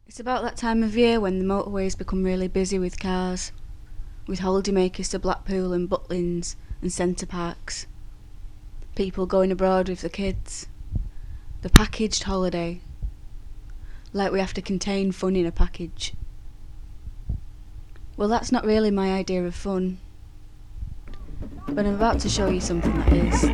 It's about that time of year when the motorways become really busy with cars, with holidaymakers to Blackpool and Butlins and Centre Parks, people going abroad with the kids, the packaged holiday, like we have to contain fun in a package. Well, that's not really my idea of fun, but I'm about to show you something that is.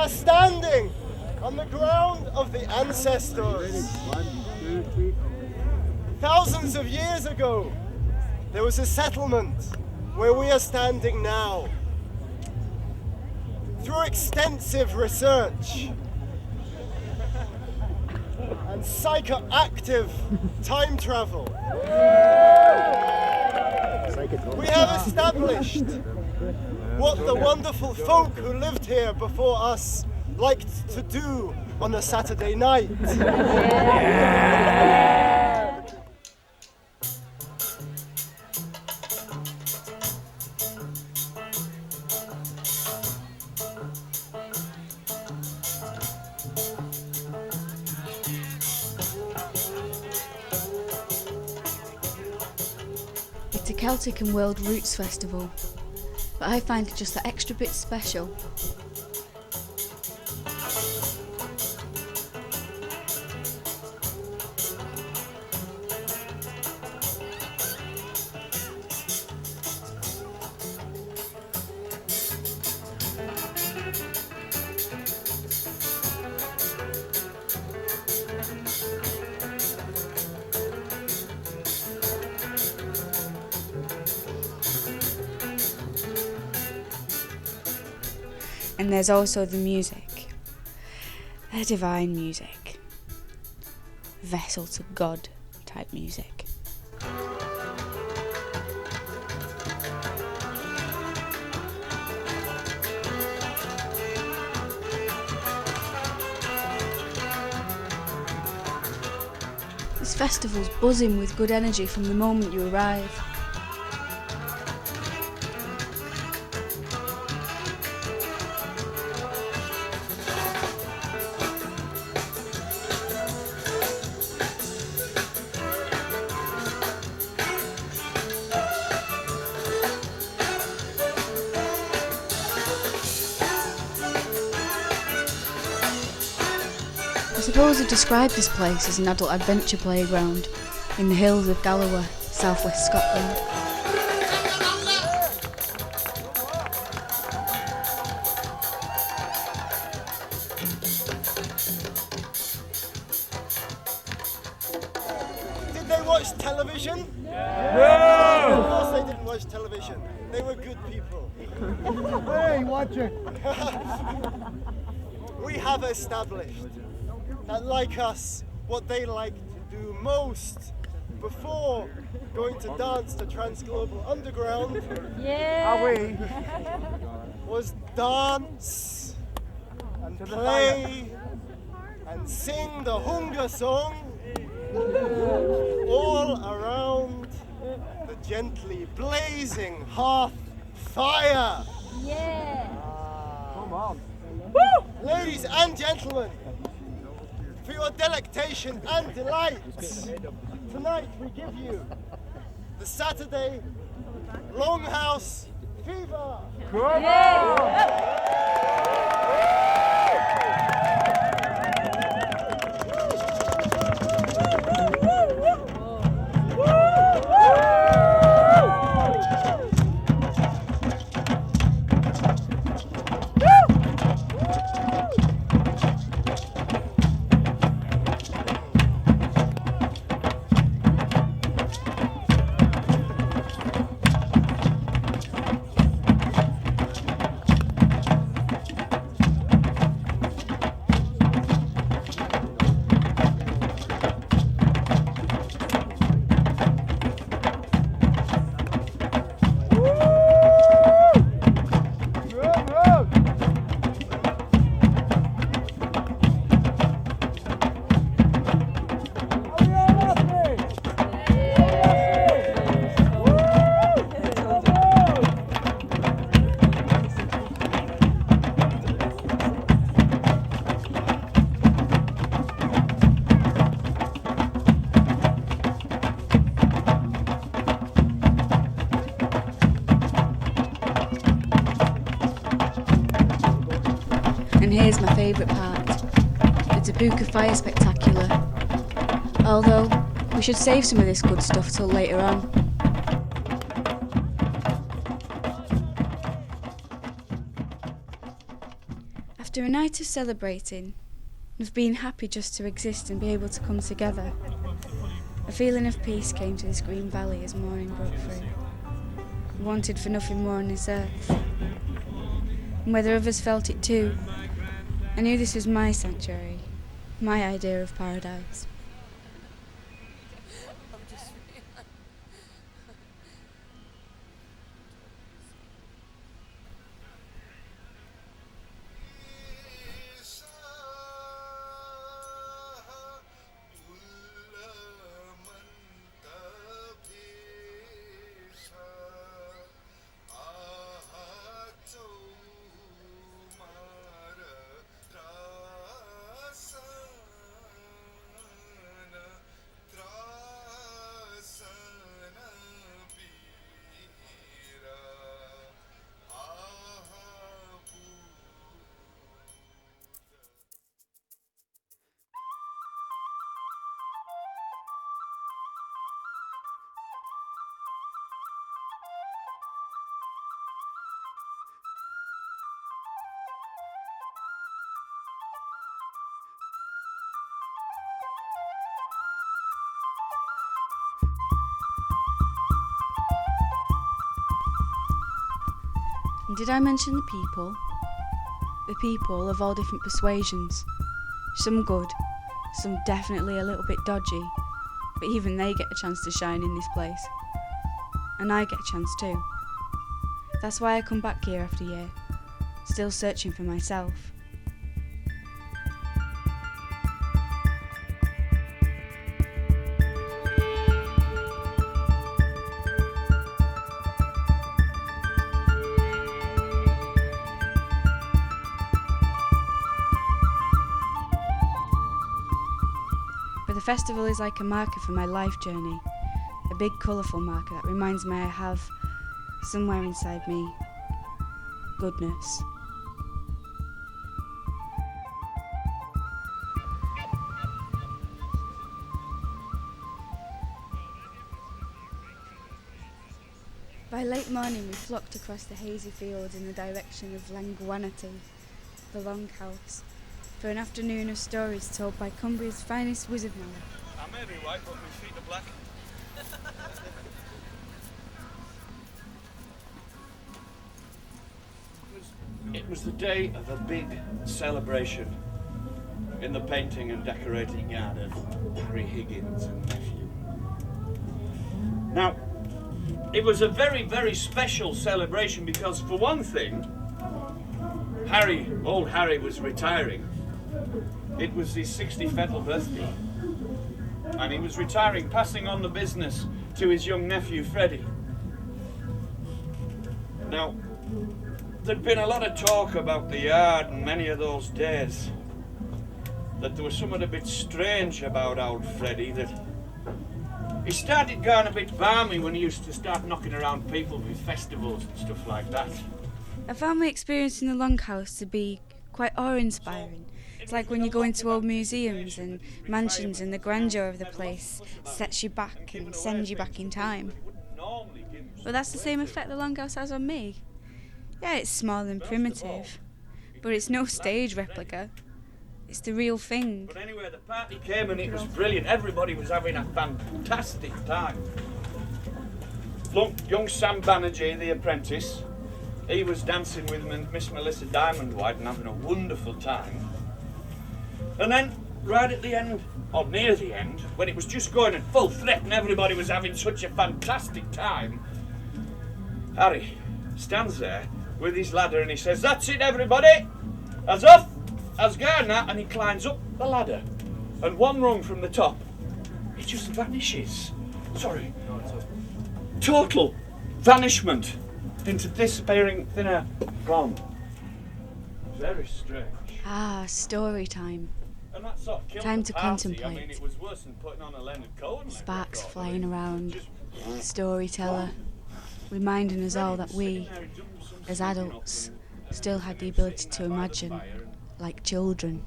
Standing on the ground of the ancestors. Thousands of years ago, there was a settlement where we are standing now. Through extensive research and psychoactive time travel, we have established what the wonderful folk who lived here before us liked to do on a Saturday night. It's a Celtic and World Roots Festival, but I find it just that extra bit special. And there's also the music, the divine music, vessel to God type music. This festival's buzzing with good energy from the moment you arrive. I suppose I'd describe this place as an adult adventure playground in the hills of Galloway, southwest Scotland. Did they watch television? No! Of course they didn't watch television. They were good people. Hey, watch it! We have established that, like us, what they like to do most before going to dance to Transglobal Underground was dance and play and sing the hunger song all around the gently blazing hearth fire. Yeah! Come on. Ladies and gentlemen, for your delectation and delight, tonight we give you the Saturday Longhouse Fever. here's my favourite part, the Tapuka Fire Spectacular. Although, we should save some of this good stuff till later on. After a night of celebrating, of being happy just to exist and be able to come together, a feeling of peace came to this green valley as morning broke through. I wanted for nothing more on this earth. And whether others felt it too, I knew this was my sanctuary, my idea of paradise. And did I mention the people? The people of all different persuasions. Some good, some definitely a little bit dodgy, but even they get a chance to shine in this place. And I get a chance too. That's why I come back year after year, still searching for myself. But the festival is like a marker for my life journey, a big colourful marker that reminds me I have, somewhere inside me, goodness. By late morning we flocked across the hazy fields in the direction of Languanati, the Longhouse, for an afternoon of stories told by Cumbria's finest wizard man. I may be white, but my feet are black. It was the day of a big celebration in the painting and decorating yard of Harry Higgins and nephew. Now, it was a very, very special celebration because, for one thing, old Harry was retiring. It was his 65th birthday, and he was retiring, passing on the business to his young nephew Freddie. Now, there'd been a lot of talk about the yard and many of those days, that there was something a bit strange about old Freddie, that he started going a bit balmy when he used to start knocking around people with festivals and stuff like that. I found my experience in the Longhouse to be quite awe-inspiring. It's like when you go into old museums and mansions and the grandeur of the place sets you back and sends you back in time. But that's the same effect the Longhouse has on me. Yeah, it's small and primitive, but it's no stage replica. It's the real thing. But anyway, the party came and it was brilliant. Everybody was having a fantastic time. Young Sam Banerjee, the apprentice, he was dancing with Miss Melissa Diamond White and having a wonderful time. And then, right at the end, or near the end, when it was just going at full threat and everybody was having such a fantastic time, Harry stands there with his ladder and he says, "That's it, everybody! As off, as gone now," and he climbs up the ladder. And one rung from the top, it just vanishes. Sorry. Total vanishment into disappearing thin air. Gone. Very strange. Ah, story time. And that sort of killed Time the to party. contemplate. I mean, it was worse than putting on a Leonard Cohen Sparks record. flying around, Just storyteller, reminding us all that we, as adults, still had the ability to imagine like children.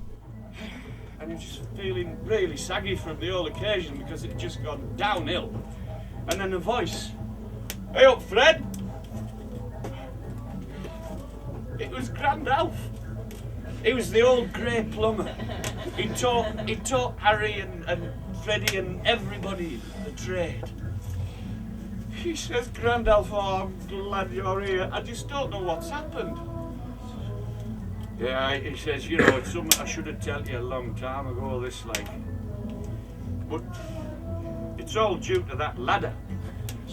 And you're just feeling really saggy from the whole occasion because it just gone downhill. And then a voice, "Hey up, Fred!" It was Grand Alf. He was the old grey plumber. He taught Harry and Freddie and everybody the trade. He says, "Grand Alf, oh, I'm glad you're here. I just don't know what's happened." Yeah, he says, "You know, it's something I should have told you a long time ago, this like. But it's all due to that ladder."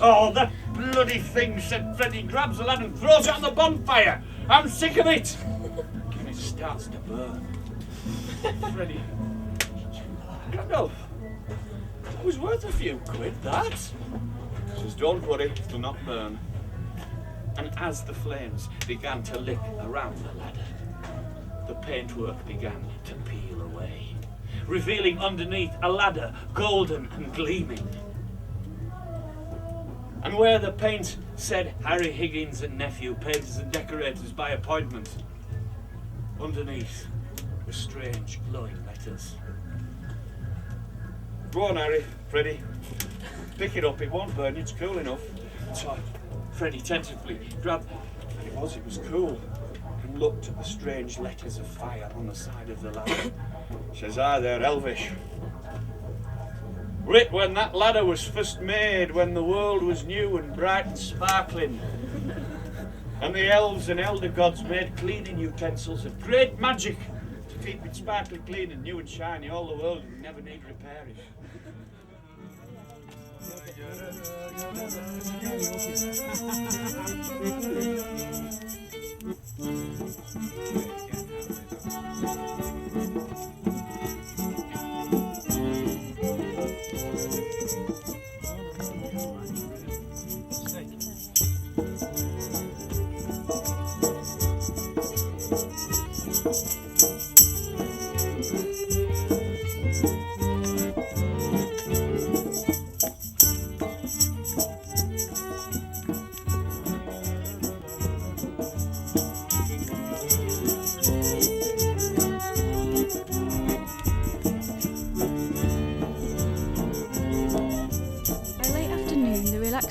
"Oh, that bloody thing," said Freddie, grabs the ladder and throws it on the bonfire. "I'm sick of it." And it starts to burn. Freddie, "Gandalf, that was worth a few quid, that." He says, "Don't worry, it'll not burn." And as the flames began to lick around the ladder, the paintwork began to peel away, revealing underneath a ladder golden and gleaming. And where the paint said Harry Higgins and Nephew, Painters and Decorators by Appointment, underneath were strange glowing letters. "Go on, Harry, Freddie, pick it up, it won't burn, it's cool enough." So Freddie tentatively grabbed, and it was cool, and looked at the strange letters of fire on the side of the ladder. Says, "Ah, they're Elvish. Writ when that ladder was first made, when the world was new and bright and sparkling, and the elves and elder gods made cleaning utensils of great magic to keep it sparkling clean and new and shiny all the world and never need repairing."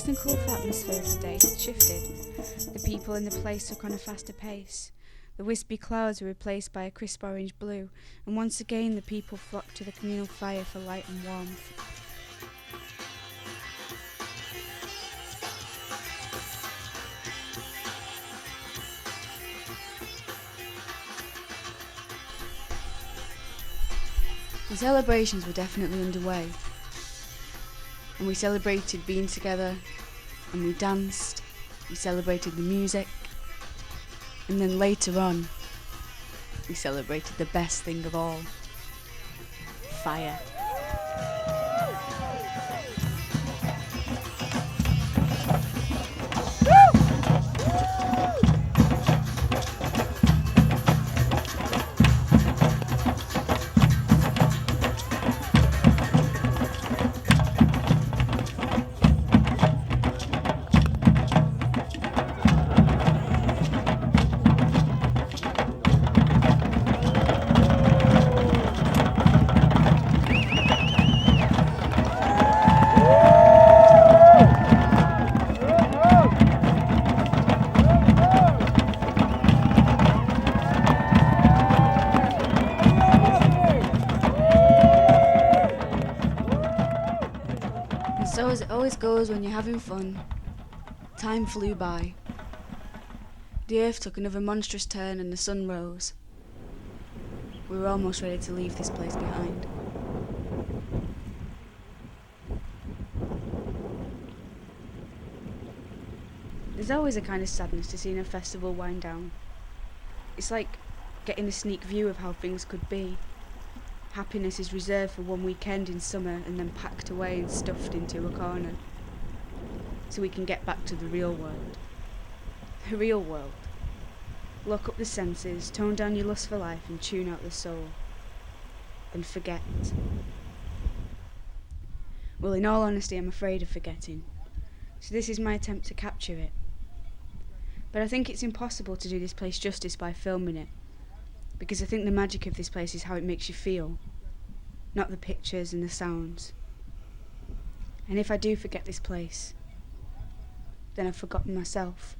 And colourful atmosphere of the day had shifted. The people in the place took on a faster pace. The wispy clouds were replaced by a crisp orange blue, and once again the people flocked to the communal fire for light and warmth. The celebrations were definitely underway, and we celebrated being together, and we danced, we celebrated the music, and then later on, we celebrated the best thing of all, fire. So as it always goes when you're having fun, time flew by. The earth took another monstrous turn and the sun rose. We were almost ready to leave this place behind. There's always a kind of sadness to seeing a festival wind down. It's like getting a sneak view of how things could be. Happiness is reserved for one weekend in summer and then packed away and stuffed into a corner. So we can get back to the real world. The real world. Lock up the senses, tone down your lust for life and tune out the soul. And forget. Well, in all honesty, I'm afraid of forgetting. So this is my attempt to capture it. But I think it's impossible to do this place justice by filming it. because I think the magic of this place is how it makes you feel, not the pictures and the sounds. And if I do forget this place, then I've forgotten myself.